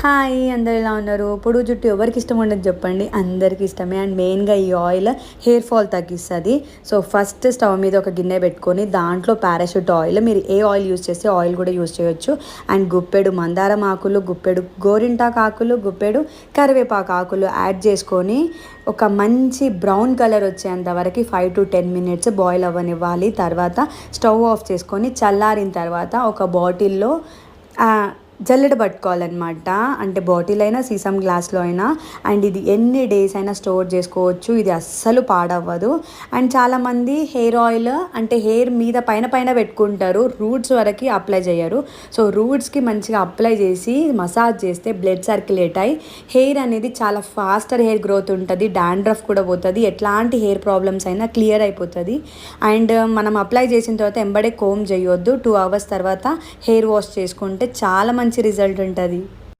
Hi అందరు ఎలా ఉన్నారు? పొడుగు జుట్టు ఎవరికి ఇష్టం ఉండదు చెప్పండి, అందరికీ ఇష్టమే. అండ్ మెయిన్గా ఈ ఆయిల్ హెయిర్ ఫాల్ తగ్గిస్తుంది. సో ఫస్ట్ స్టవ్ మీద ఒక గిన్నె పెట్టుకొని దాంట్లో పారాషూట్ ఆయిల్, మీరు ఏ ఆయిల్ యూస్ చేస్తే ఆయిల్ కూడా యూస్ చేయొచ్చు. అండ్ గుప్పెడు మందారం ఆకులు, గుప్పెడు గోరింటాకు ఆకులు, గుప్పెడు కరివేపాకు ఆకులు యాడ్ చేసుకొని ఒక మంచి బ్రౌన్ కలర్ వచ్చేంత వరకు 5 to 10 minutes బాయిల్ అవ్వనివ్వాలి. తర్వాత స్టవ్ ఆఫ్ చేసుకొని చల్లారిన తర్వాత ఒక బాటిల్లో జల్లెడ పట్టుకోవాలన్నమాట. అంటే బాటిల్ అయినా సీసమ్ గ్లాస్లో అయినా. అండ్ ఇది ఎన్ని డేస్ అయినా స్టోర్ చేసుకోవచ్చు, ఇది అస్సలు పాడవ్వదు. అండ్ చాలామంది హెయిర్ ఆయిల్ అంటే హెయిర్ మీద పైన పైన పెట్టుకుంటారు, రూట్స్ వరకు అప్లై చేయరు. సో రూట్స్కి మంచిగా అప్లై చేసి మసాజ్ చేస్తే బ్లడ్ సర్క్యులేట్ అయ్యి హెయిర్ అనేది చాలా ఫాస్టర్ హెయిర్ గ్రోత్ ఉంటుంది, డాండ్రఫ్ కూడా పోతుంది, ఎట్లాంటి హెయిర్ ప్రాబ్లమ్స్ అయినా క్లియర్ అయిపోతుంది. అండ్ మనం అప్లై చేసిన తర్వాత ఎంబడే కోమ్ చేయొద్దు, 2 hours తర్వాత హెయిర్ వాష్ చేసుకుంటే చాలా మంచి రిజల్ట్ ఉంటుంది.